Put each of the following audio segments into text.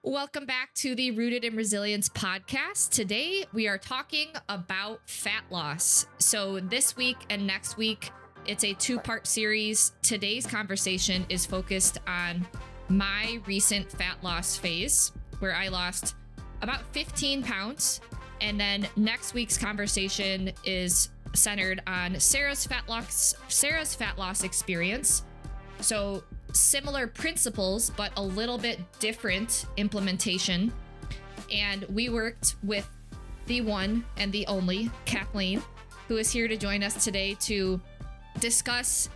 Welcome back to the Rooted in Resilience podcast. Today we are talking about fat loss. So this week and next week, it's a two-part series. Today's conversation is focused on my recent fat loss phase, where I lost about 15 pounds. And then next week's conversation is centered on Sarah's fat loss experience. So similar principles, but a little bit different implementation. And we worked with the one and the only Kathleen, who is here to join us today to discuss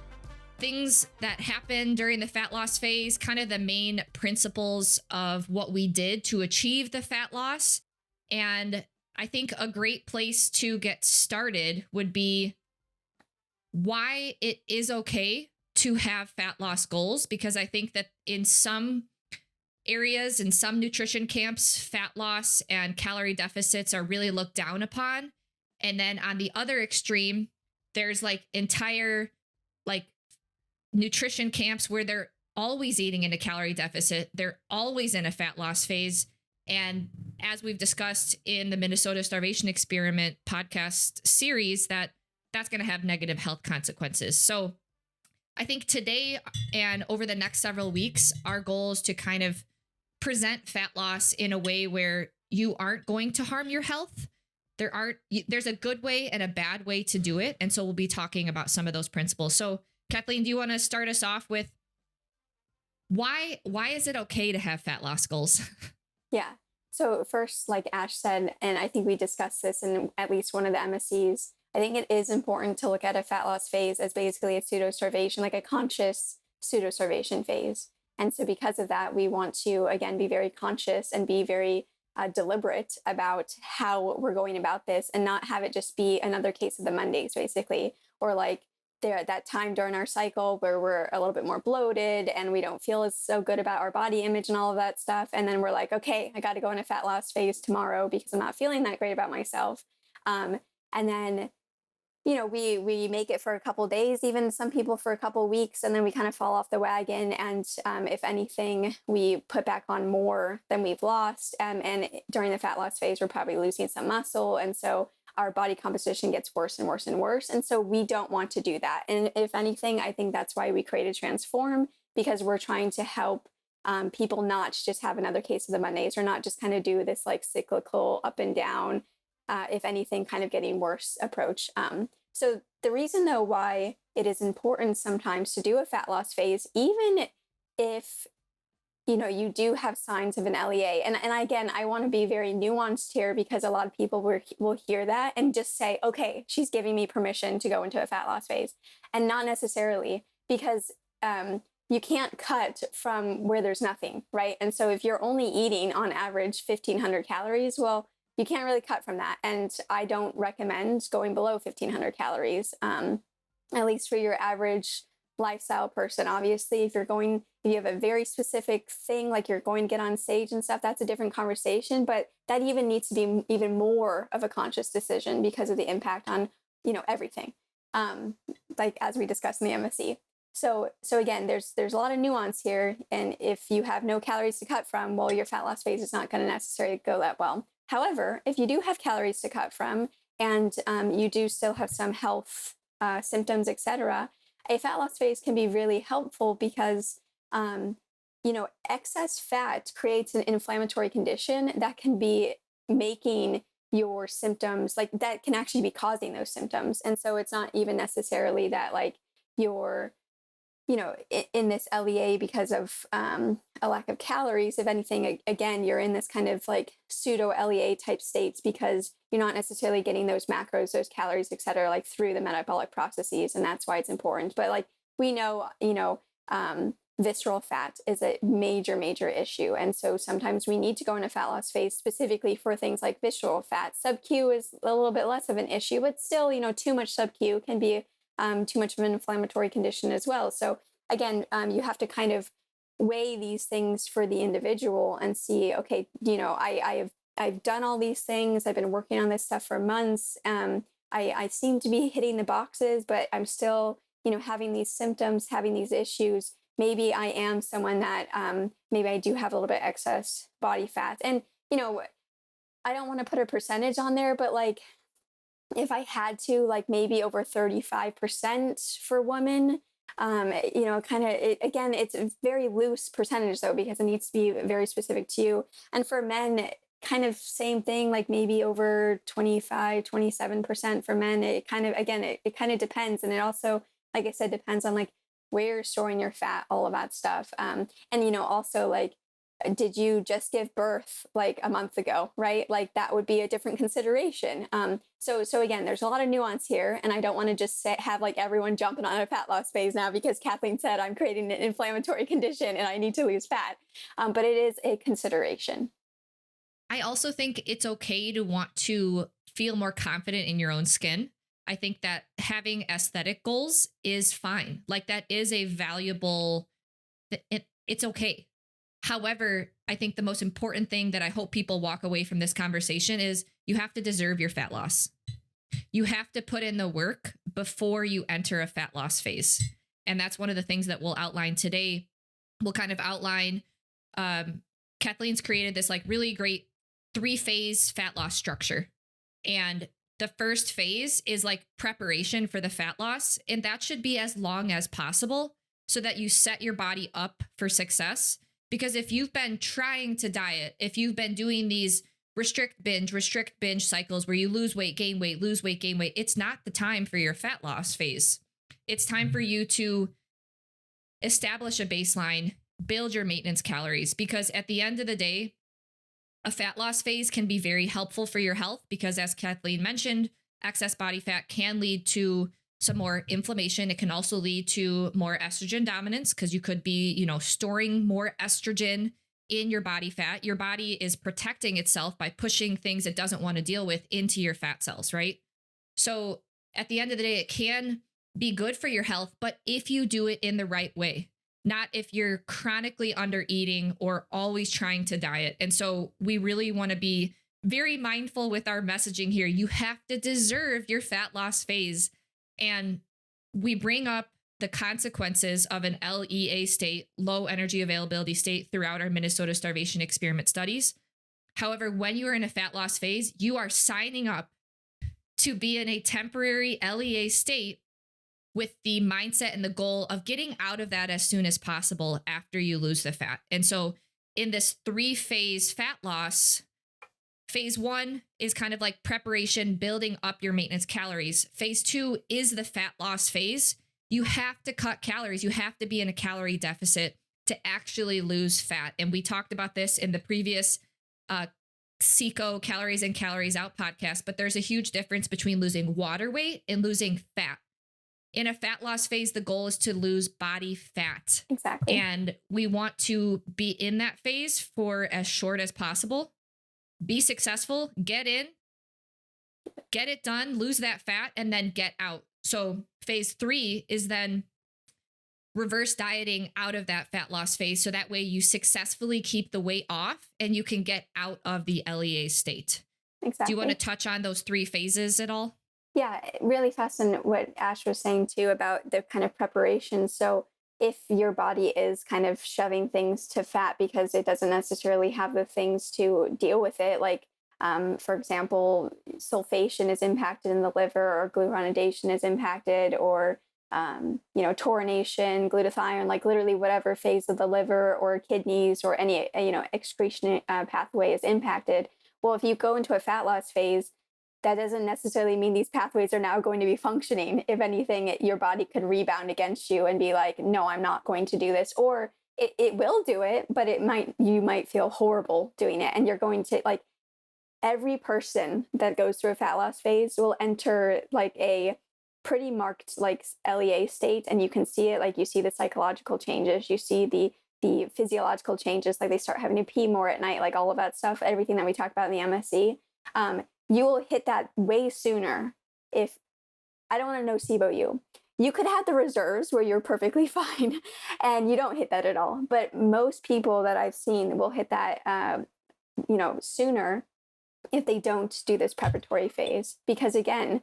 things that happened during the fat loss phase, kind of the main principles of what we did to achieve the fat loss. And I think a great place to get started would be why it is okay to have fat loss goals, because I think that in some areas, in some nutrition camps, fat loss and calorie deficits are really looked down upon. And then on the other extreme, there's entire nutrition camps where they're always eating in a calorie deficit. They're always in a fat loss phase. And as we've discussed in the Minnesota Starvation Experiment podcast series, that's going to have negative health consequences. So I think today and over the next several weeks, our goal is to kind of present fat loss in a way where you aren't going to harm your health. There's a good way and a bad way to do it. And so we'll be talking about some of those principles. So Kathleen, do you want to start us off with why is it okay to have fat loss goals? Yeah. So first, like Ash said, and I think we discussed this in at least one of the MSCs, I think it is important to look at a fat loss phase as basically a pseudo-starvation, like a conscious pseudo-starvation phase. And so because of that, we want to, again, be very conscious and be very deliberate about how we're going about this and not have it just be another case of the Mondays, basically, or like there at that time during our cycle where we're a little bit more bloated and we don't feel as so good about our body image and all of that stuff. And then we're like, okay, I got to go in a fat loss phase tomorrow because I'm not feeling that great about myself. And then we make it for a couple of days, even some people for a couple of weeks, and then we kind of fall off the wagon. And if anything, we put back on more than we've lost. And during the fat loss phase, we're probably losing some muscle. And so our body composition gets worse and worse and worse. And so we don't want to do that. And if anything, I think that's why we created Transform, because we're trying to help people not just have another case of the Mondays or not just kind of do this like cyclical up and down, if anything, kind of getting worse approach. So the reason though why it is important sometimes to do a fat loss phase, even if you do have signs of an LEA, and again, I want to be very nuanced here because a lot of people will hear that and just say, okay, she's giving me permission to go into a fat loss phase, and not necessarily, because you can't cut from where there's nothing, right? And so if you're only eating on average 1,500 calories, well, you can't really cut from that. And I don't recommend going below 1,500 calories, at least for your average lifestyle person. Obviously, if you have a very specific thing, like you're going to get on stage and stuff, that's a different conversation. But that even needs to be even more of a conscious decision because of the impact on, everything, like as we discussed in the MSC. So again, there's a lot of nuance here. And if you have no calories to cut from, well, your fat loss phase is not going to necessarily go that well. However, if you do have calories to cut from and you do still have some health symptoms, etc., a fat loss phase can be really helpful because, excess fat creates an inflammatory condition that can be making your symptoms, like that can actually be causing those symptoms. And so it's not even necessarily that like you're in this LEA because of a lack of calories. If anything, again, you're in this kind of like pseudo LEA type states because you're not necessarily getting those macros, those calories, et cetera, like through the metabolic processes. And that's why it's important. But like we know, visceral fat is a major, major issue. And so sometimes we need to go in a fat loss phase specifically for things like visceral fat. Sub-Q is a little bit less of an issue, but still, too much sub-Q can be too much of an inflammatory condition as well. So again, you have to kind of weigh these things for the individual and see, okay, I've done all these things. I've been working on this stuff for months. I seem to be hitting the boxes, but I'm still, having these symptoms, having these issues. maybe I am someone that maybe I do have a little bit excess body fat. And, I don't want to put a percentage on there, but like if I had to, like maybe over 35% for women, kind of, again, it's a very loose percentage though, because it needs to be very specific to you. And for men, kind of same thing, like maybe over 25, 27% for men. It kind of, again, it kind of depends. And it also, like I said, depends on like where you're storing your fat, all of that stuff. And, also like, did you just give birth like a month ago, right? Like that would be a different consideration. So again, there's a lot of nuance here, and I don't want to just have like everyone jumping on a fat loss phase now because Kathleen said I'm creating an inflammatory condition and I need to lose fat. But it is a consideration. I also think it's okay to want to feel more confident in your own skin. I think that having aesthetic goals is fine. Like that is a valuable, it's okay. However, I think the most important thing that I hope people walk away from this conversation is you have to deserve your fat loss. You have to put in the work before you enter a fat loss phase. And that's one of the things that we'll outline today. We'll kind of outline, Kathleen's created this like really great 3-phase fat loss structure. And the first phase is like preparation for the fat loss. And that should be as long as possible so that you set your body up for success. Because if you've been trying to diet, if you've been doing these restrict binge cycles where you lose weight, gain weight, lose weight, gain weight, it's not the time for your fat loss phase. It's time for you to establish a baseline, build your maintenance calories, because at the end of the day, a fat loss phase can be very helpful for your health because, as Kathleen mentioned, excess body fat can lead to some more inflammation. It can also lead to more estrogen dominance because you could be, storing more estrogen in your body fat. Your body is protecting itself by pushing things it doesn't want to deal with into your fat cells, right? So at the end of the day, it can be good for your health, but if you do it in the right way, not if you're chronically under eating or always trying to diet. And so we really want to be very mindful with our messaging here. You have to deserve your fat loss phase. And we bring up the consequences of an LEA state, low energy availability state, throughout our Minnesota starvation experiment studies. However, when you are in a fat loss phase, you are signing up to be in a temporary LEA state with the mindset and the goal of getting out of that as soon as possible after you lose the fat. And so in this 3-phase fat loss, phase 1 is kind of like preparation, building up your maintenance calories. Phase 2 is the fat loss phase. You have to cut calories. You have to be in a calorie deficit to actually lose fat. And we talked about this in the previous CICO Calories in Calories Out podcast, but there's a huge difference between losing water weight and losing fat. In a fat loss phase, the goal is to lose body fat. Exactly. And we want to be in that phase for as short as possible. Be successful, get in, get it done, lose that fat, and then get out. So phase 3 is then reverse dieting out of that fat loss phase. So that way you successfully keep the weight off and you can get out of the LEA state. Exactly. Do you want to touch on those 3 phases at all? Yeah, really fast. And what Ash was saying too about the kind of preparation. So if your body is kind of shoving things to fat because it doesn't necessarily have the things to deal with it, like, for example, sulfation is impacted in the liver, or glucuronidation is impacted, or, taurination, glutathione, like literally whatever phase of the liver or kidneys or any, excretion pathway is impacted. Well, if you go into a fat loss phase, that doesn't necessarily mean these pathways are now going to be functioning. If anything, your body could rebound against you and be like, no, I'm not going to do this. Or it will do it, but you might feel horrible doing it. And you're going to, like, every person that goes through a fat loss phase will enter like a pretty marked like LEA state. And you can see it, like you see the psychological changes, you see the physiological changes, like they start having to pee more at night, like all of that stuff, everything that we talked about in the MSE. You will hit that way sooner. If I don't want to nocebo you, you could have the reserves where you're perfectly fine and you don't hit that at all. But most people that I've seen will hit that, sooner if they don't do this preparatory phase. Because again,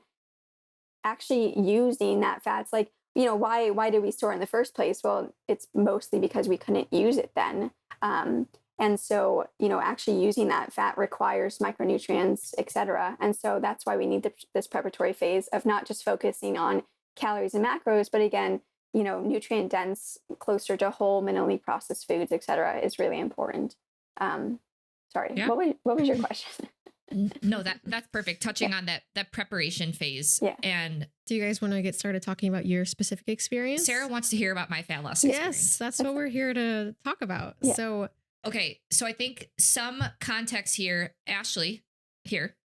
actually using that fat's like why did we store in the first place? Well, it's mostly because we couldn't use it then. And so, actually using that fat requires micronutrients, et cetera. And so that's why we need this preparatory phase of not just focusing on calories and macros, but again, nutrient dense, closer to whole, minimally processed foods, et cetera, is really important. Sorry, Yeah. what was your question? No, that's perfect. Touching on that preparation phase. Yeah. And do you guys want to get started talking about your specific experience? Sarah wants to hear about my fat loss experience. Yes, that's what we're here to talk about. Yeah. So, okay. So I think some context here, Ashley, here,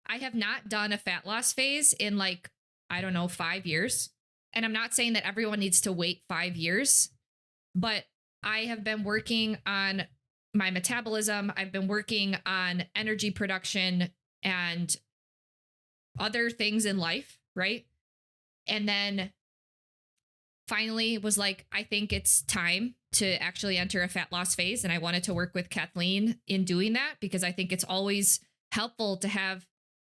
I have not done a fat loss phase in 5 years. And I'm not saying that everyone needs to wait 5 years, but I have been working on my metabolism. I've been working on energy production and other things in life, right? And then finally was like, I think it's time to actually enter a fat loss phase. And I wanted to work with Kathleen in doing that because I think it's always helpful to have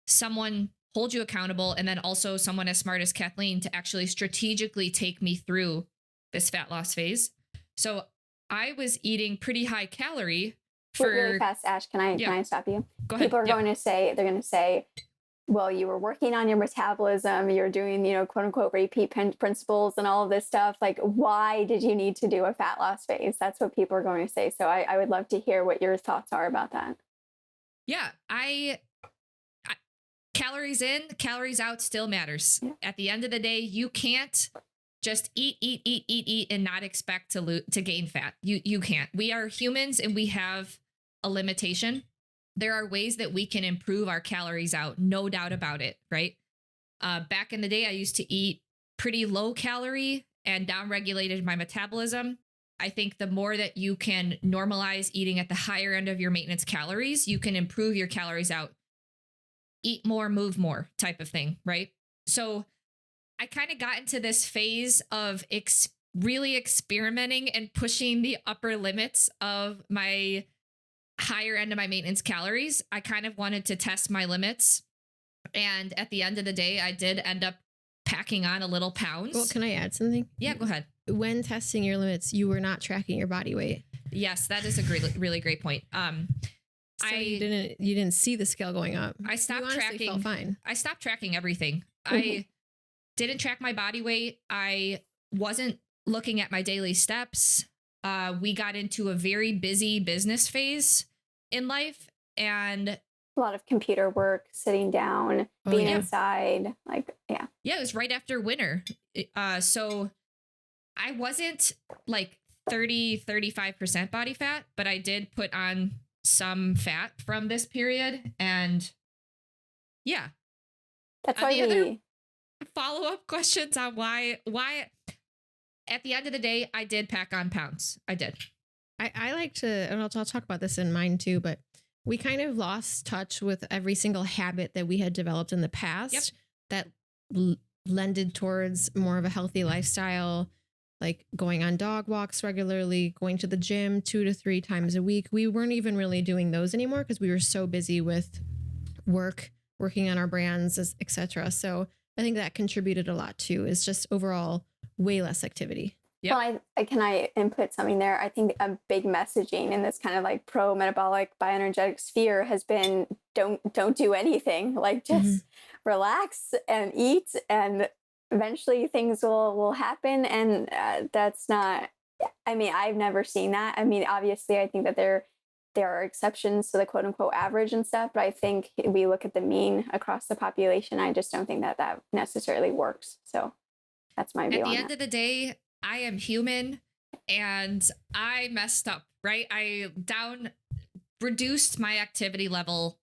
someone hold you accountable and then also someone as smart as Kathleen to actually strategically take me through this fat loss phase. So I was eating pretty high calorie for really fast, Ash. Can I stop you? Go ahead. People are going to say, well, you were working on your metabolism, you're doing, quote unquote, repeat principles and all of this stuff. Like, why did you need to do a fat loss phase? That's what people are going to say. So I would love to hear what your thoughts are about that. Yeah, I calories in, calories out still matters. Yeah. At the end of the day, you can't just eat and not expect to gain fat. You can't. We are humans and we have a limitation. There are ways that we can improve our calories out, no doubt about it, right? Back in the day, I used to eat pretty low calorie and downregulated my metabolism. I think the more that you can normalize eating at the higher end of your maintenance calories, you can improve your calories out. Eat more, move more type of thing, right? So I kind of got into this phase of really experimenting and pushing the upper limits of my higher end of my maintenance calories. I kind of wanted to test my limits. And at the end of the day, I did end up packing on a little pounds. Well, can I add something? Yeah, go ahead. When testing your limits, you were not tracking your body weight. Yes, that is a really great point. So you didn't see the scale going up. I stopped tracking. Felt fine. I stopped tracking everything. Mm-hmm. I didn't track my body weight. I wasn't looking at my daily steps. We got into a very busy business phase in life and a lot of computer work, sitting down, being inside. Yeah, it was right after winter. So I wasn't 30-35% body fat, but I did put on some fat from this period. And yeah, that's why other follow-up questions on why at the end of the day, I did pack on pounds. I did. I like to, and I'll talk about this in mine too, but we kind of lost touch with every single habit that we had developed in the past that lended towards more of a healthy lifestyle, like going on dog walks regularly, going to the gym 2 to 3 times a week. We weren't even really doing those anymore because we were so busy with working on our brands, etc. So I think that contributed a lot too. It's just overall way less activity. Yep. Well, can I input something there? I think a big messaging in this kind of pro-metabolic bioenergetic sphere has been don't do anything. Just relax and eat, and eventually things will happen. And that's not. I mean, I've never seen that. I mean, obviously, I think that there are exceptions to the quote unquote average and stuff, but I think if we look at the mean across the population, I just don't think that necessarily works. So that's my view. At the end of the day, I am human and I messed up, right? I reduced my activity level,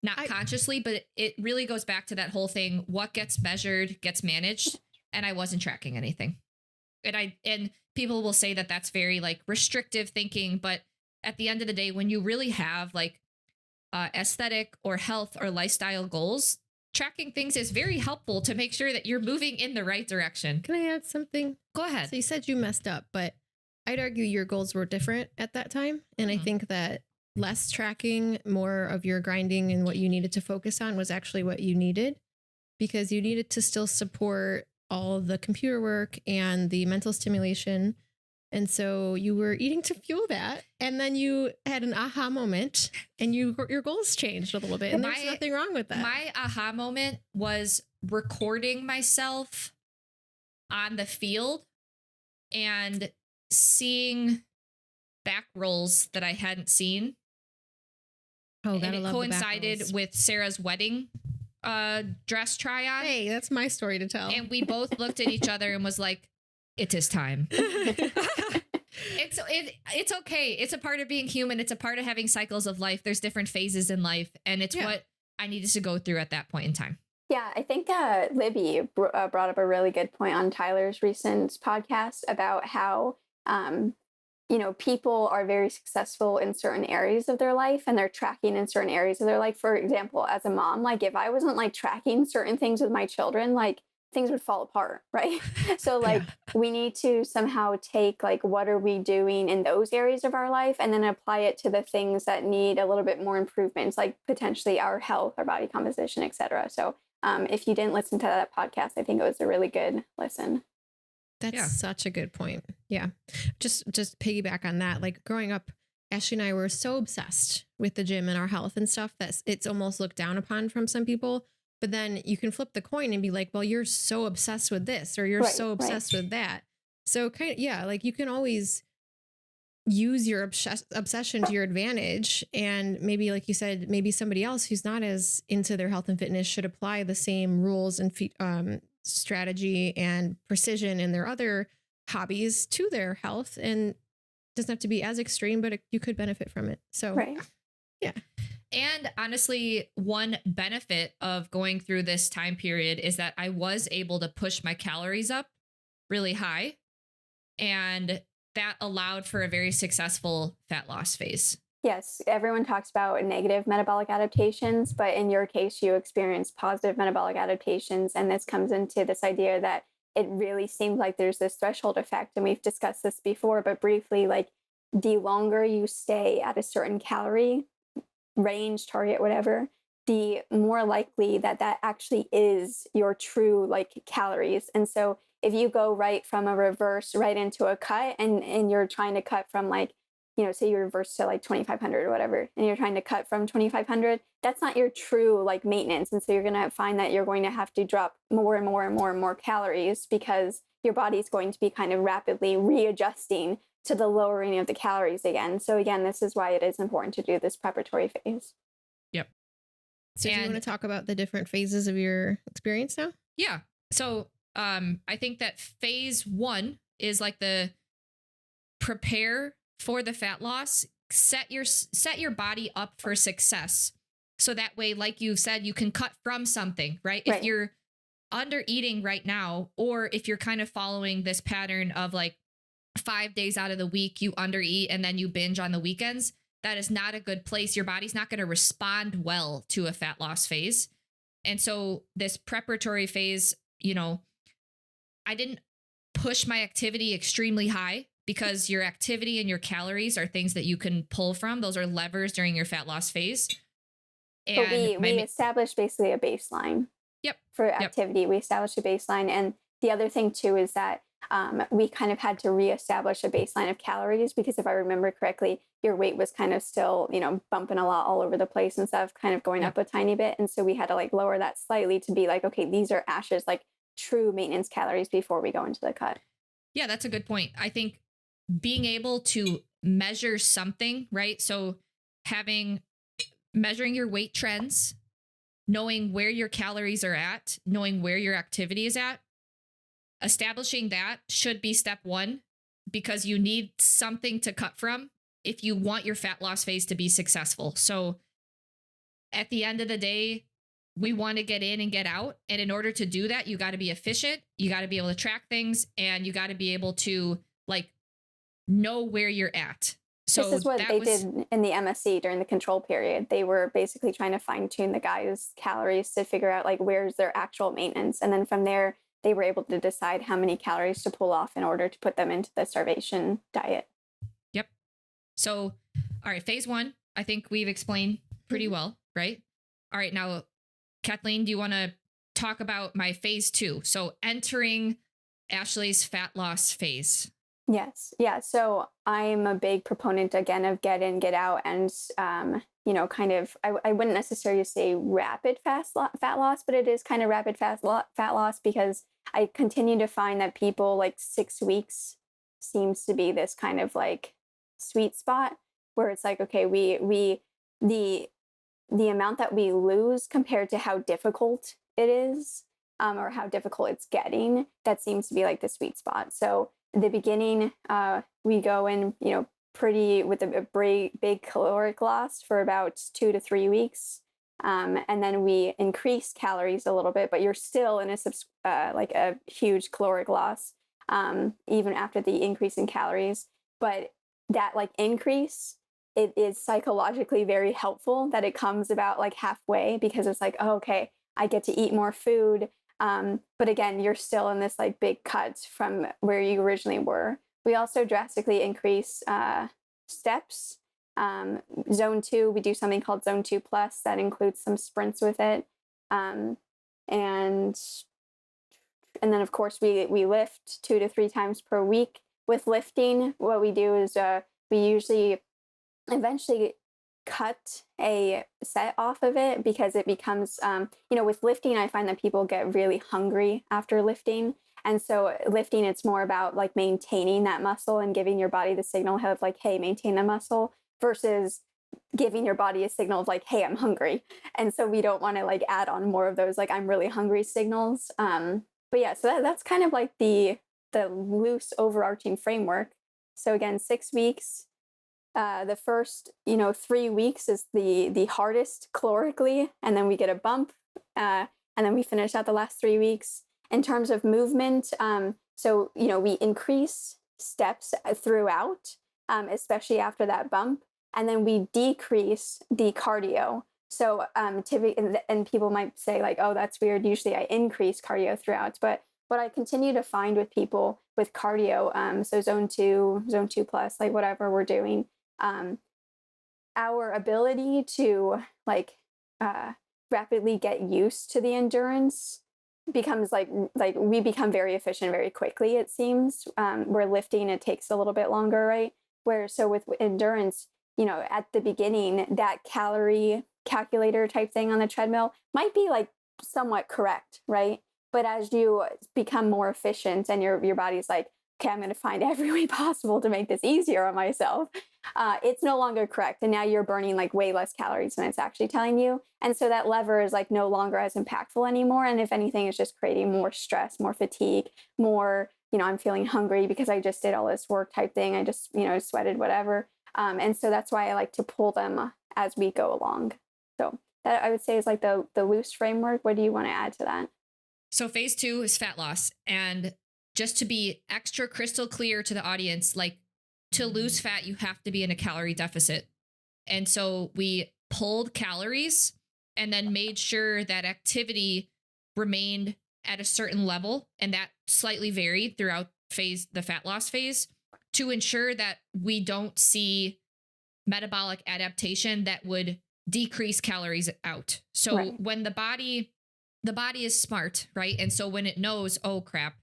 not consciously, but it really goes back to that whole thing. What gets measured gets managed. And I wasn't tracking anything. And people will say that that's very restrictive thinking. But at the end of the day, when you really have aesthetic or health or lifestyle goals, tracking things is very helpful to make sure that you're moving in the right direction. Can I add something? Go ahead. So you said you messed up, but I'd argue your goals were different at that time. And I think that less tracking, more of your grinding and what you needed to focus on was actually what you needed, because you needed to still support all the computer work and the mental stimulation. And so you were eating to fuel that. And then you had an aha moment and your goals changed a little bit. And there's nothing wrong with that. My aha moment was recording myself on the field and seeing back rolls that I hadn't seen. Oh, and it coincided with Sarah's wedding dress try on. Hey, that's my story to tell. And we both looked at each other and was like, it is time. It's okay. It's a part of being human. It's a part of having cycles of life. There's different phases in life. And it's what I needed to go through at that point in time. Yeah, I think Libby brought up a really good point on Tyler's recent podcast about how, people are very successful in certain areas of their life and they're tracking in certain areas of their life. For example, as a mom, like if I wasn't like tracking certain things with my children, like things would fall apart, right? So like we need to somehow take like what are we doing in those areas of our life and then apply it to the things that need a little bit more improvements, like potentially our health, our body composition, etc. So if you didn't listen to that podcast, I think it was a really good listen. That's such a good point. Yeah. Just piggyback on that. Like growing up, Ashley and I were so obsessed with the gym and our health and stuff that it's almost looked down upon from some people. But then you can flip the coin and be like, well, you're so obsessed with this or you're so obsessed with that. So like you can always use your obsession to your advantage. And maybe, like you said, maybe somebody else who's not as into their health and fitness should apply the same rules and strategy and precision in their other hobbies to their health. And it doesn't have to be as extreme, but you could benefit from it. So, yeah. And honestly, one benefit of going through this time period is that I was able to push my calories up really high. And that allowed for a very successful fat loss phase. Yes, everyone talks about negative metabolic adaptations, but in your case, you experienced positive metabolic adaptations. And this comes into this idea that it really seemed like there's this threshold effect. And we've discussed this before, but briefly, like the longer you stay at a certain calorie range, target, whatever, the more likely that actually is your true like calories. And so if you go right from a reverse right into a cut and you're trying to cut from like, say you reverse to like 2,500 or whatever, and you're trying to cut from 2,500, that's not your true like maintenance. And so you're going to find that you're going to have to drop more and more and more and more calories because your body's going to be kind of rapidly readjusting to the lowering of the calories again. So again, this is why it is important to do this preparatory phase. Yep. So do you want to talk about the different phases of your experience now? Yeah. So I think that phase 1 is like the prepare for the fat loss, set your body up for success. So that way, like you said, you can cut from something, right? If you're under eating right now, or if you're kind of following this pattern of like 5 days out of the week, you under eat and then you binge on the weekends, that is not a good place. Your body's not going to respond well to a fat loss phase. And so this preparatory phase, I didn't push my activity extremely high because your activity and your calories are things that you can pull from. Those are levers during your fat loss phase. And we established basically a baseline. For activity. We established a baseline. And the other thing too is that we kind of had to reestablish a baseline of calories because if I remember correctly, your weight was kind of still, bumping a lot all over the place and stuff, kind of going up a tiny bit. And so we had to like lower that slightly to be like, okay, these are Ash's like true maintenance calories before we go into the cut. Yeah, that's a good point. I think being able to measure something, right? So measuring your weight trends, knowing where your calories are at, knowing where your activity is at, establishing that should be step 1 because you need something to cut from if you want your fat loss phase to be successful. So at the end of the day, we want to get in and get out. And in order to do that, you got to be efficient. You got to be able to track things and you got to be able to like know where you're at. So this is what they did in the MSC during the control period. They were basically trying to fine tune the guys' calories to figure out like where's their actual maintenance. And then from there, they were able to decide how many calories to pull off in order to put them into the starvation diet. Yep. So, all right, phase 1, I think we've explained pretty well, right? All right, now, Kathleen, do you want to talk about my phase 2. So entering Ashley's fat loss phase. Yes. Yeah. So I'm a big proponent again of get in, get out, and kind of I wouldn't necessarily say rapid fat loss, but it is kind of rapid fat loss because I continue to find that people like 6 weeks seems to be this kind of like sweet spot where it's like, okay, the amount that we lose compared to how difficult it is, or how difficult it's getting, that seems to be like the sweet spot. So the beginning, we go in, pretty with a big caloric loss for about 2 to 3 weeks. And then we increase calories a little bit, but you're still in a huge caloric loss, even after the increase in calories. But that like increase, it is psychologically very helpful that it comes about like halfway, because it's like, oh, okay, I get to eat more food. But again, you're still in this like big cut from where you originally were. We also drastically increase steps. Zone 2, we do something called Zone 2 Plus that includes some sprints with it. And then of course we lift 2 to 3 times per week. With lifting, what we do is we usually eventually cut a set off of it, because it becomes, with lifting, I find that people get really hungry after lifting. And so lifting, it's more about like maintaining that muscle and giving your body the signal of like, hey, maintain the muscle, versus giving your body a signal of like, hey, I'm hungry. And so we don't want to like add on more of those like I'm really hungry signals. But yeah, so that's kind of like the loose overarching framework. So again, 6 weeks. The first, 3 weeks is the hardest calorically, and then we get a bump, and then we finish out the last 3 weeks. In terms of movement, so we increase steps throughout, especially after that bump, and then we decrease the cardio. So typically, and people might say like, oh, that's weird. Usually I increase cardio throughout, but what I continue to find with people with cardio, so zone 2 plus, like whatever we're doing, our ability to like rapidly get used to the endurance becomes like we become very efficient very quickly, it seems. Where lifting, it takes a little bit longer, right? So with endurance, at the beginning, that calorie calculator type thing on the treadmill might be like somewhat correct, right? But as you become more efficient and your body's like, okay, I'm going to find every way possible to make this easier on myself, it's no longer correct. And now you're burning like way less calories than it's actually telling you. And so that lever is like no longer as impactful anymore. And if anything, it's just creating more stress, more fatigue, more, I'm feeling hungry because I just did all this work type thing. I just, sweated, whatever. And so that's why I like to pull them as we go along. So that I would say is like the loose framework. What do you want to add to that? So phase 2 is fat loss. And just to be extra crystal clear to the audience, like to lose fat, you have to be in a calorie deficit. And so we pulled calories and then made sure that activity remained at a certain level, and that slightly varied throughout the fat loss phase, to ensure that we don't see metabolic adaptation that would decrease calories out. So right. When the body is smart, right? And so when it knows, oh crap,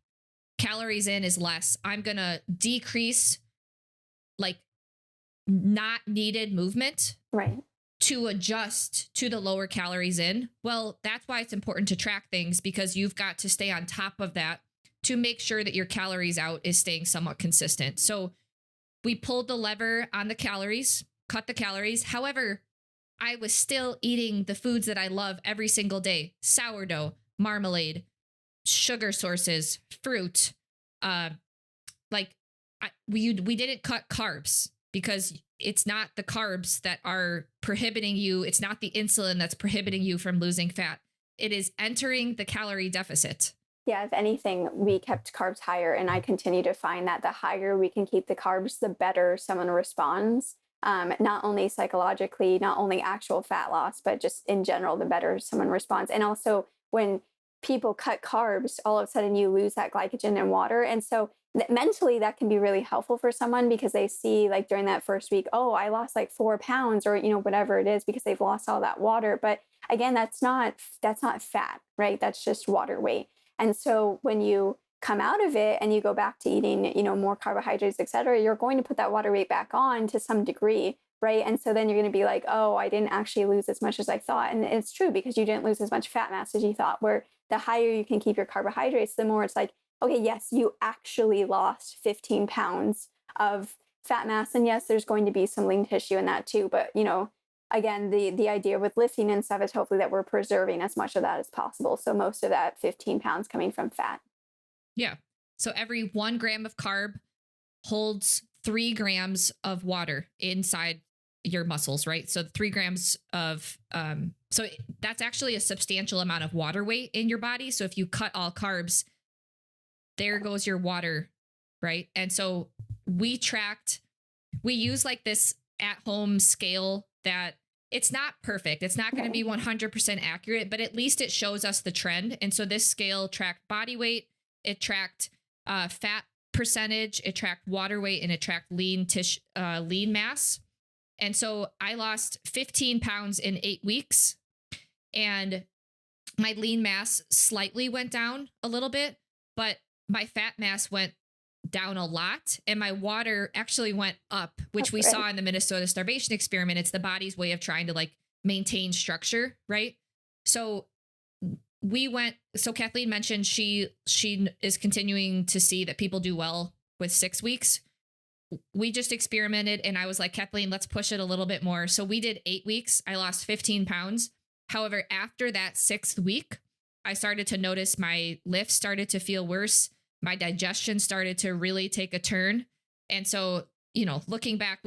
calories in is less, I'm going to decrease like not needed movement, right, to adjust to the lower calories in. Well, that's why it's important to track things, because you've got to stay on top of that to make sure that your calories out is staying somewhat consistent. So we pulled the lever on the calories, cut the calories. However, I was still eating the foods that I love every single day: sourdough, marmalade, sugar sources, fruit. We didn't cut carbs, because it's not the carbs that are prohibiting you. It's not the insulin that's prohibiting you from losing fat. It is entering the calorie deficit. Yeah, if anything, we kept carbs higher, and I continue to find that the higher we can keep the carbs, the better someone responds. Not only psychologically, not only actual fat loss, but just in general, the better someone responds. And also when people cut carbs, all of a sudden you lose that glycogen and water. And so mentally that can be really helpful for someone because they see like during that first week, oh, I lost like 4 pounds or, whatever it is because they've lost all that water. But again, that's not fat, right? That's just water weight. And so when you come out of it and you go back to eating, more carbohydrates, et cetera, you're going to put that water weight back on to some degree, right? And so then you're going to be like, oh, I didn't actually lose as much as I thought. And it's true because you didn't lose as much fat mass as you thought, where the higher you can keep your carbohydrates, the more it's like, okay, yes, you actually lost 15 pounds of fat mass. And yes, there's going to be some lean tissue in that too. But, again, the idea with lifting and stuff is hopefully that we're preserving as much of that as possible. So most of that 15 pounds coming from fat. Yeah. So every 1 gram of carb holds 3 grams of water inside your muscles, right? So 3 grams of, so that's actually a substantial amount of water weight in your body. So if you cut all carbs, there goes your water, right? And so we use like this at-home scale that it's not perfect. It's not going to be 100% accurate, but at least it shows us the trend. And so this scale tracked body weight, it tracked fat percentage, it tracked water weight, and it tracked lean mass. And so I lost 15 pounds in 8 weeks, and my lean mass slightly went down a little bit, but my fat mass went down a lot, and my water actually went up, which we saw in the Minnesota starvation experiment. It's the body's way of trying to like maintain structure, right? So Kathleen mentioned she is continuing to see that people do well with 6 weeks. We just experimented, and I was like, Kathleen, let's push it a little bit more. So we did 8 weeks. I lost 15 pounds. However, after that 6th week, I started to notice my lifts started to feel worse. My digestion started to really take a turn. And so, looking back,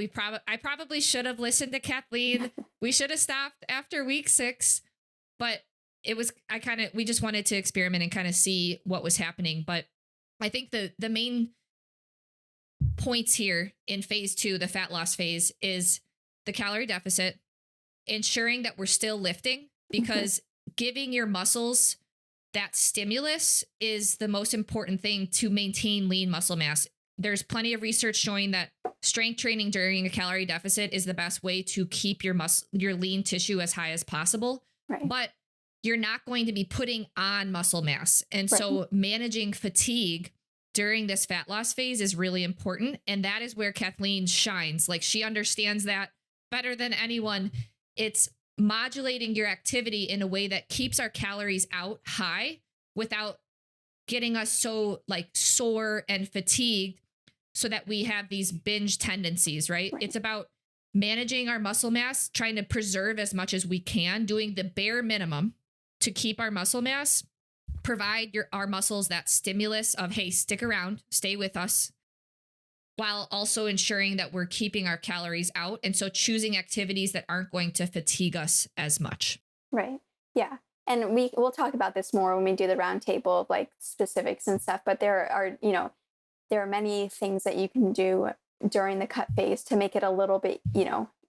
I probably should have listened to Kathleen. We should have stopped after week 6, but we just wanted to experiment and kind of see what was happening. But I think the main points here in phase 2, the fat loss phase, is the calorie deficit, ensuring that we're still lifting, because giving your muscles that stimulus is the most important thing to maintain lean muscle mass. There's plenty of research showing that strength training during a calorie deficit is the best way to keep your lean tissue as high as possible. Right. But you're not going to be putting on muscle mass. And so managing fatigue during this fat loss phase is really important. And that is where Kathleen shines. Like, she understands that better than anyone. It's modulating your activity in a way that keeps our calories out high without getting us so like sore and fatigued so that we have these binge tendencies, right? It's about managing our muscle mass, trying to preserve as much as we can, doing the bare minimum to keep our muscle mass, provide our muscles that stimulus of, hey, stick around, stay with us, while also ensuring that we're keeping our calories out. And so choosing activities that aren't going to fatigue us as much. Right. Yeah. And we'll talk about this more when we do the roundtable of like specifics and stuff, but there are many things that you can do during the cut phase to make it a little bit,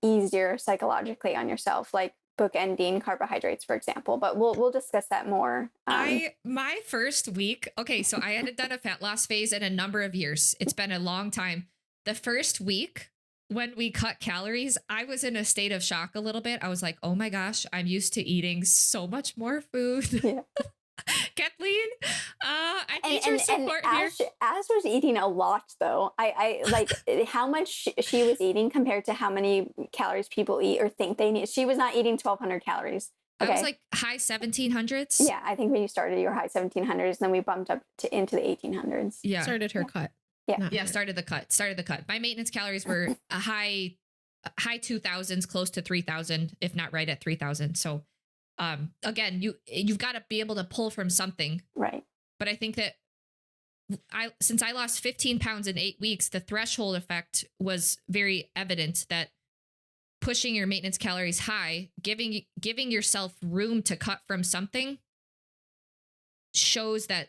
easier psychologically on yourself, like bookending carbohydrates, for example, but we'll discuss that more. My first week, okay, so I hadn't done a fat loss phase in a number of years. It's been a long time. The first week when we cut calories, I was in a state of shock a little bit. I was like, oh my gosh, I'm used to eating so much more food. Yeah. Kathleen, I need your support here. Ash was eating a lot, though. I like how much she was eating compared to how many calories people eat or think they need. She was not eating 1,200 calories. Okay. I was like high 1700s. Yeah, I think when you started, you were high 1700s, then we bumped up into the 1800s. Yeah, started her cut. Yeah, started the cut. My maintenance calories were a high 2000s, close to 3000, if not right at 3000. So. Again, you've got to be able to pull from something. Right. But I think that since I lost 15 pounds in 8 weeks, the threshold effect was very evident that pushing your maintenance calories high, giving yourself room to cut from something, shows that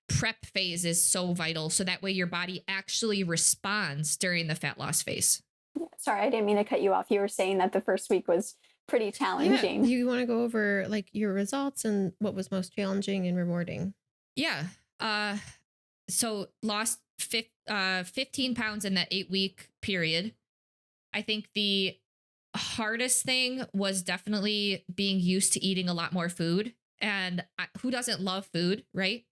prep phase is so vital. So that way your body actually responds during the fat loss phase. Yeah, sorry, I didn't mean to cut you off. You were saying that the first week was pretty challenging. Yeah. You want to go over like your results and what was most challenging and rewarding? Yeah. So lost 15 pounds in that 8-week period. I think the hardest thing was definitely being used to eating a lot more food. And who doesn't love food, right?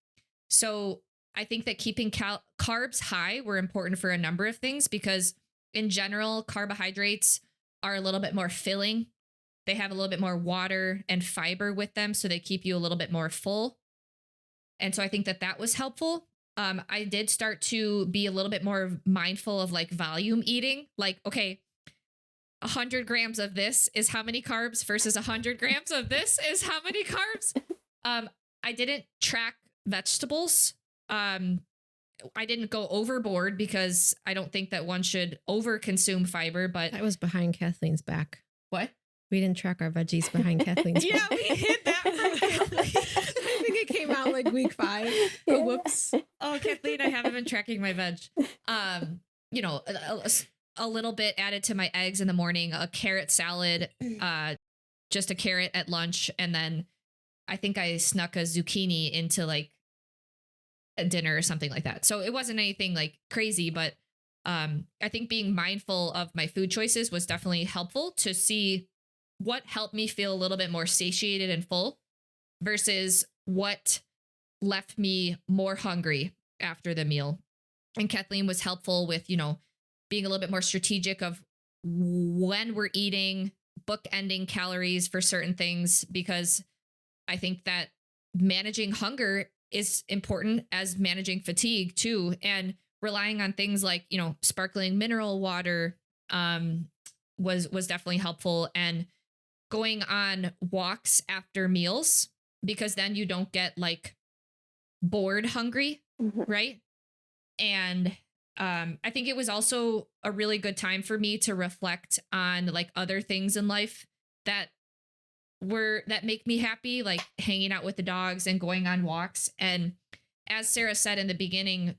So I think that keeping carbs high were important for a number of things, because in general, carbohydrates are a little bit more filling. They have a little bit more water and fiber with them, so they keep you a little bit more full. And so I think that that was helpful. I did start to be a little bit more mindful of like volume eating. Like, okay, 100 grams of this is how many carbs versus 100 grams of this is how many carbs. I didn't track vegetables. I didn't go overboard because I don't think that one should over consume fiber, but I was behind Kathleen's back. What? We didn't track our veggies behind Kathleen's Yeah, back. we hit that from Kathleen. I think it came out like week 5. Oh, whoops. Oh, Kathleen, I haven't been tracking my veg. You know, a little bit added to my eggs in the morning, a carrot salad, just a carrot at lunch, and then I think I snuck a zucchini into like a dinner or something like that. So it wasn't anything like crazy, but I think being mindful of my food choices was definitely helpful to see what helped me feel a little bit more satiated and full versus what left me more hungry after the meal. And Kathleen was helpful with, you know, being a little bit more strategic of when we're eating, bookending calories for certain things, because I think that managing hunger is important as managing fatigue too. And relying on things like, you know, sparkling mineral water was definitely helpful, and going on walks after meals, because then you don't get like bored hungry, right? And I think it was also a really good time for me to reflect on like other things in life that make me happy, like hanging out with the dogs and going on walks. And as Sarah said in the beginning,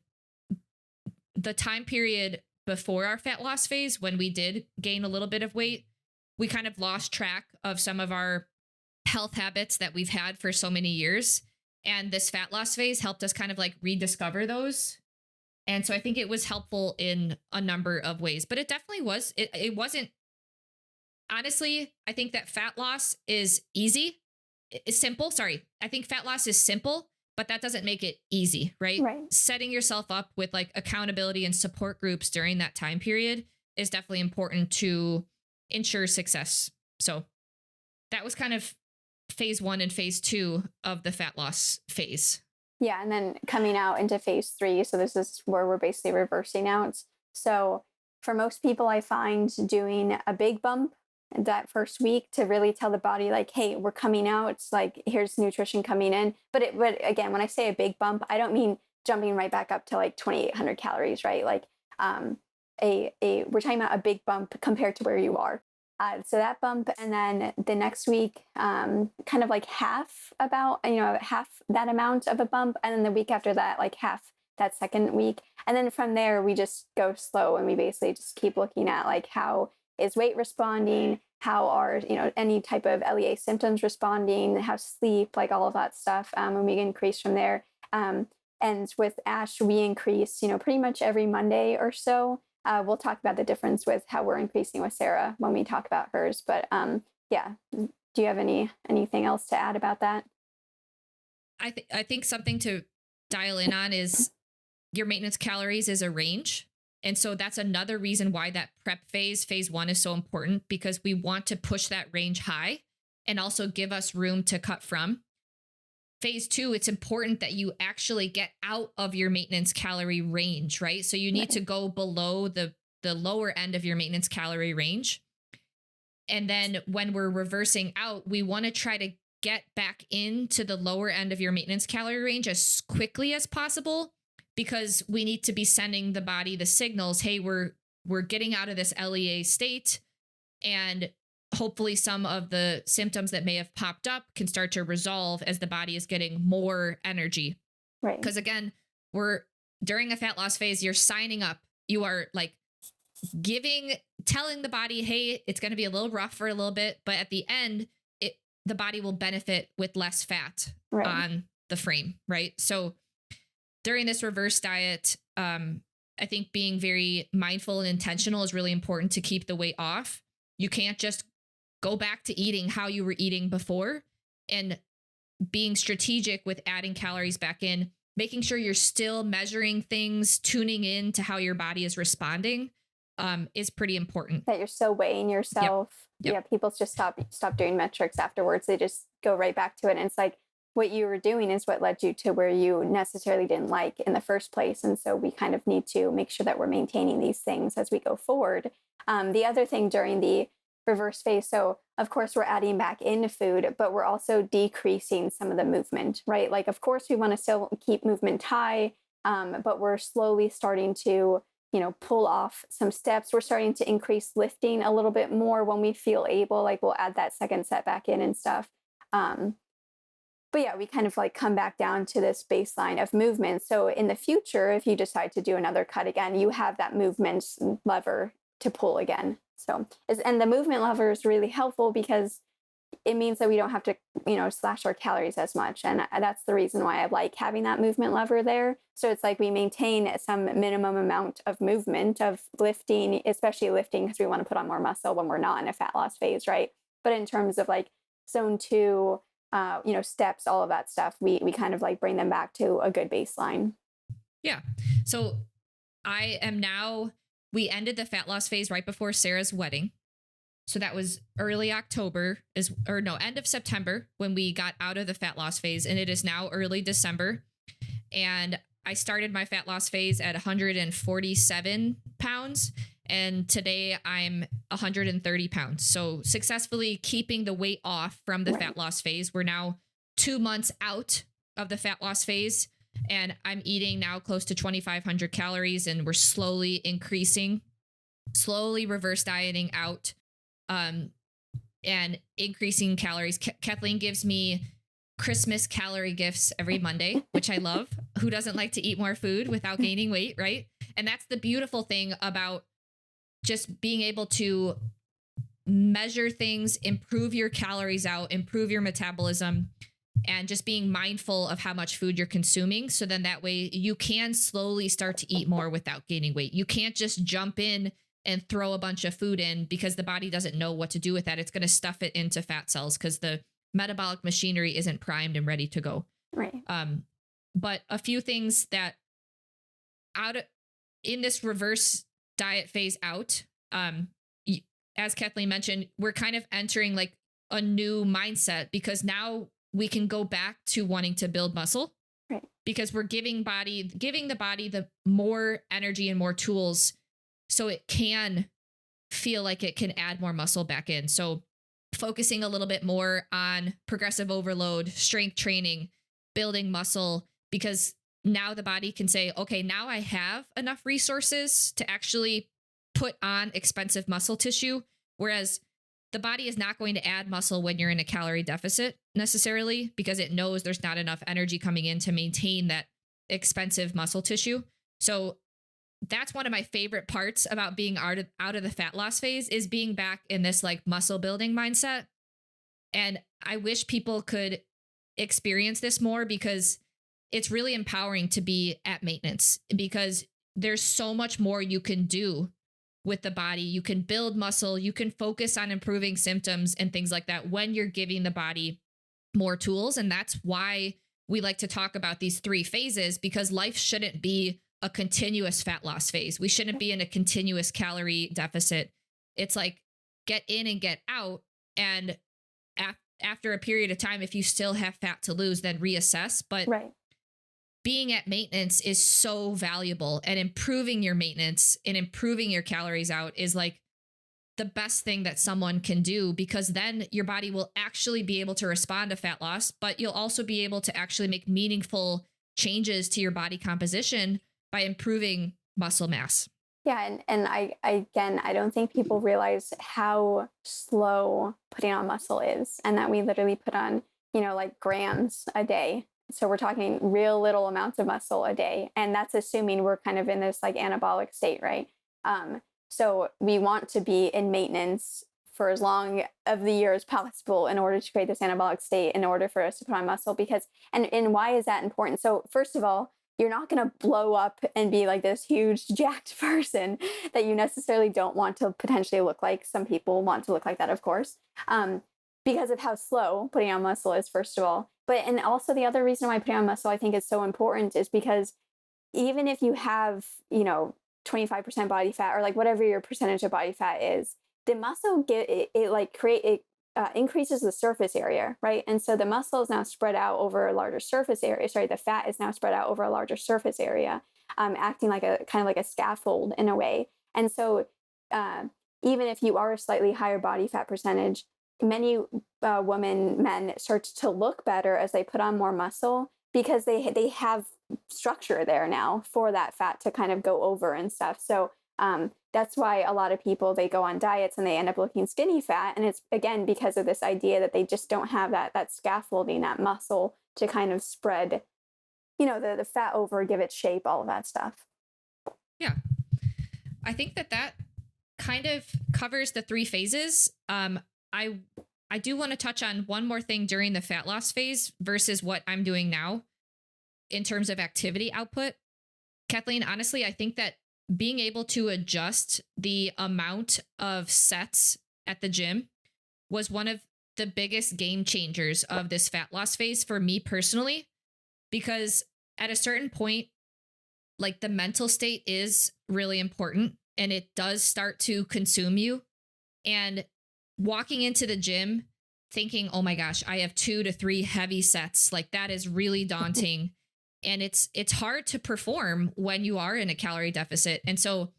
the time period before our fat loss phase, when we did gain a little bit of weight, we kind of lost track of some of our health habits that we've had for so many years. And this fat loss phase helped us kind of like rediscover those. And so I think it was helpful in a number of ways, but it definitely was, it wasn't, honestly, I think that fat loss is easy. It's simple. Sorry. I think fat loss is simple, but that doesn't make it easy, right? Right. Setting yourself up with like accountability and support groups during that time period is definitely important to ensure success. So that was kind of phase 1 and phase 2 of the fat loss phase. Yeah. And then coming out into phase 3. So this is where we're basically reversing out. So for most people, I find doing a big bump that first week to really tell the body like, hey, we're coming out. It's like, here's nutrition coming in. But again, when I say a big bump, I don't mean jumping right back up to like 2,800 calories, right? Like we're talking about a big bump compared to where you are. So that bump, and then the next week, kind of like half that amount of a bump. And then the week after that, like half that second week. And then from there, we just go slow, and we basically just keep looking at like, how is weight responding? How are, any type of LEA symptoms responding? How sleep, like all of that stuff. And we increase from there. And with Ash, we increase, pretty much every Monday or so. We'll talk about the difference with how we're increasing with Sarah when we talk about hers. But yeah, do you have anything else to add about that? I think something to dial in on is your maintenance calories is a range. And so that's another reason why that prep phase 1 is so important, because we want to push that range high and also give us room to cut from. Phase 2, it's important that you actually get out of your maintenance calorie range, right? So you need to go below the lower end of your maintenance calorie range. And then when we're reversing out, we want to try to get back into the lower end of your maintenance calorie range as quickly as possible, because we need to be sending the body the signals, hey, we're getting out of this LEA state, and hopefully some of the symptoms that may have popped up can start to resolve as the body is getting more energy. Right. Because again, during a fat loss phase, you're signing up. You are like telling the body, hey, it's going to be a little rough for a little bit, but at the end, the body will benefit with less fat on the frame, right? So during this reverse diet, I think being very mindful and intentional is really important to keep the weight off. You can't just go back to eating how you were eating before, and being strategic with adding calories back in, making sure you're still measuring things, tuning in to how your body is responding, is pretty important. That you're still weighing yourself. Yep. Yeah, people just stop doing metrics afterwards. They just go right back to it. And it's like, what you were doing is what led you to where you necessarily didn't like in the first place. And so we kind of need to make sure that we're maintaining these things as we go forward. The other thing during the reverse phase, so of course we're adding back in food, but we're also decreasing some of the movement, right? Like, of course we want to still keep movement high, but we're slowly starting to, pull off some steps. We're starting to increase lifting a little bit more when we feel able, like we'll add that second set back in and stuff. But yeah, we kind of like come back down to this baseline of movement. So in the future, if you decide to do another cut again, you have that movement lever to pull again. And the movement lever is really helpful because it means that we don't have to, slash our calories as much. And that's the reason why I like having that movement lever there. So it's like we maintain some minimum amount of movement of lifting, especially lifting because we want to put on more muscle when we're not in a fat loss phase, right? But in terms of like zone 2, steps, all of that stuff, we kind of like bring them back to a good baseline. Yeah. So we ended the fat loss phase right before Sarah's wedding. So that was early October end of September when we got out of the fat loss phase. And it is now early December. And I started my fat loss phase at 147 pounds. And today I'm 130 pounds. So successfully keeping the weight off from the fat loss phase. We're now 2 months out of the fat loss phase, and I'm eating now close to 2,500 calories, and we're slowly reverse dieting out, and increasing calories. Kathleen gives me Christmas calorie gifts every Monday, which I love. Who doesn't like to eat more food without gaining weight, right? And that's the beautiful thing about just being able to measure things, improve your calories out, improve your metabolism, and just being mindful of how much food you're consuming. So then that way you can slowly start to eat more without gaining weight. You can't just jump in and throw a bunch of food in because the body doesn't know what to do with that. It's going to stuff it into fat cells because the metabolic machinery isn't primed and ready to go. Right. But a few things that in this reverse diet phase out, as Kathleen mentioned, we're kind of entering like a new mindset because now we can go back to wanting to build muscle, right? Because we're giving the body the more energy and more tools so it can feel like it can add more muscle back in. So focusing a little bit more on progressive overload, strength training, building muscle, because now the body can say, okay, now I have enough resources to actually put on expensive muscle tissue. Whereas the body is not going to add muscle when you're in a calorie deficit necessarily because it knows there's not enough energy coming in to maintain that expensive muscle tissue. So that's one of my favorite parts about being out of the fat loss phase is being back in this like muscle building mindset. And I wish people could experience this more because it's really empowering to be at maintenance because there's so much more you can do with the body. You can build muscle, you can focus on improving symptoms and things like that when you're giving the body more tools. And that's why we like to talk about these 3 phases because life shouldn't be a continuous fat loss phase. We shouldn't be in a continuous calorie deficit. It's like get in and get out. And after a period of time, if you still have fat to lose, then reassess. But being at maintenance is so valuable, and improving your maintenance and improving your calories out is like the best thing that someone can do because then your body will actually be able to respond to fat loss, but you'll also be able to actually make meaningful changes to your body composition by improving muscle mass. Yeah. And I don't think people realize how slow putting on muscle is, and that we literally put on, like grams a day. So we're talking real little amounts of muscle a day. And that's assuming we're kind of in this like anabolic state, right? So we want to be in maintenance for as long of the year as possible in order to create this anabolic state, in order for us to put on muscle. Because, and why is that important? So first of all, you're not going to blow up and be like this huge jacked person that you necessarily don't want to potentially look like. Some people want to look like that, of course, because of how slow putting on muscle is, first of all. But, and also the other reason why putting on muscle I think is so important is because even if you have, 25% body fat or like whatever your percentage of body fat is, the muscle increases the surface area, right? And so the muscle is now spread out over a larger surface area. Sorry, the fat is now spread out over a larger surface area, acting like a kind of like a scaffold in a way. And so even if you are a slightly higher body fat percentage, many men start to look better as they put on more muscle because they have structure there now for that fat to kind of go over and stuff. So that's why a lot of people, they go on diets and they end up looking skinny fat. And it's, again, because of this idea that they just don't have that scaffolding, that muscle to kind of spread, the fat over, give it shape, all of that stuff. Yeah. I think that kind of covers the 3 phases. I do want to touch on one more thing during the fat loss phase versus what I'm doing now in terms of activity output. Kathleen, honestly, I think that being able to adjust the amount of sets at the gym was one of the biggest game changers of this fat loss phase for me personally, because at a certain point, like, the mental state is really important and it does start to consume you. And walking into the gym thinking, oh my gosh, I have 2 to 3 heavy sets, like, that is really daunting. And it's hard to perform when you are in a calorie deficit. And so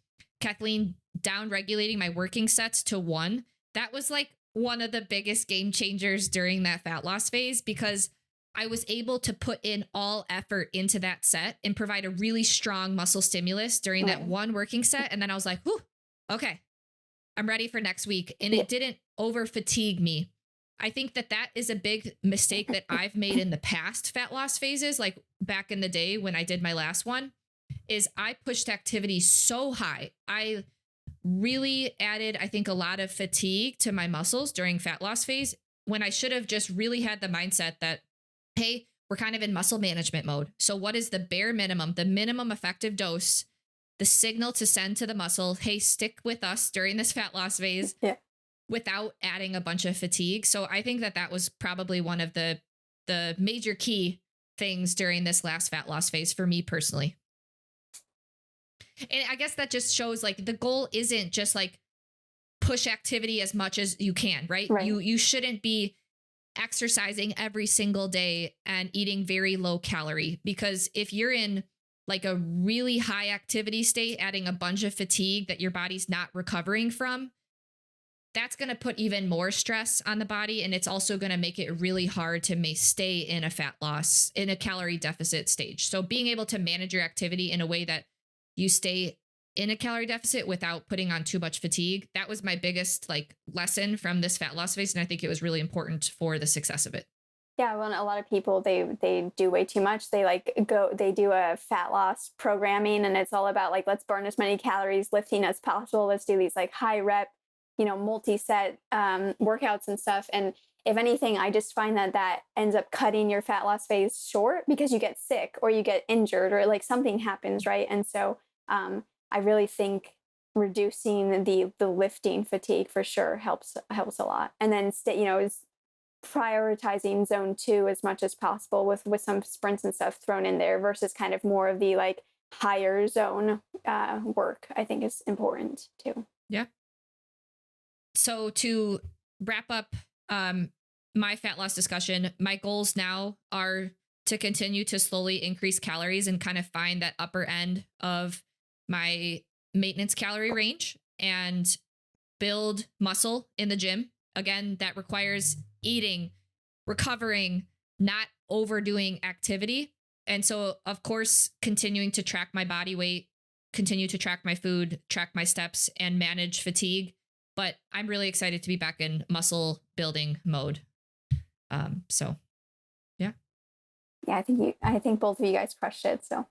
Kathleen, down regulating my working sets to 1, that was like one of the biggest game changers during that fat loss phase, because I was able to put in all effort into that set and provide a really strong muscle stimulus during that 1 working set. And then I was like, whew, okay, I'm ready for next week. And it didn't over fatigue me. I think that is a big mistake that I've made in the past fat loss phases. Like back in the day when I did my last one, is I pushed activity so high. I really added, I think, a lot of fatigue to my muscles during fat loss phase, when I should have just really had the mindset that, hey, we're kind of in muscle management mode. So what is the bare minimum, the minimum effective dose, the signal to send to the muscle, hey, stick with us during this fat loss phase, without adding a bunch of fatigue. So I think that was probably one of the major key things during this last fat loss phase for me personally. And I guess that just shows, like, the goal isn't just like push activity as much as you can, right? You shouldn't be exercising every single day and eating very low calorie, because if you're in like a really high activity state, adding a bunch of fatigue that your body's not recovering from, that's going to put even more stress on the body. And it's also going to make it really hard to stay in a fat loss, in a calorie deficit stage. So being able to manage your activity in a way that you stay in a calorie deficit without putting on too much fatigue, that was my biggest lesson from this fat loss phase. And I think it was really important for the success of it. Yeah, well, a lot of people, they do way too much. They do a fat loss programming, and it's all about let's burn as many calories lifting as possible. Let's do these high rep, multi-set workouts and stuff. And if anything, I just find that ends up cutting your fat loss phase short, because you get sick or you get injured or something happens, right? And so I really think reducing the lifting fatigue for sure helps a lot. And then is prioritizing zone 2 as much as possible with some sprints and stuff thrown in there, versus kind of more of the higher zone work, I think is important too. Yeah. So to wrap up my fat loss discussion, my goals now are to continue to slowly increase calories and kind of find that upper end of my maintenance calorie range and build muscle in the gym. Again, that requires eating, recovering, not overdoing activity. And so, of course, continuing to track my body weight, continue to track my food, track my steps, and manage fatigue. But I'm really excited to be back in muscle building mode. So, yeah. Yeah, I think both of you guys crushed it. So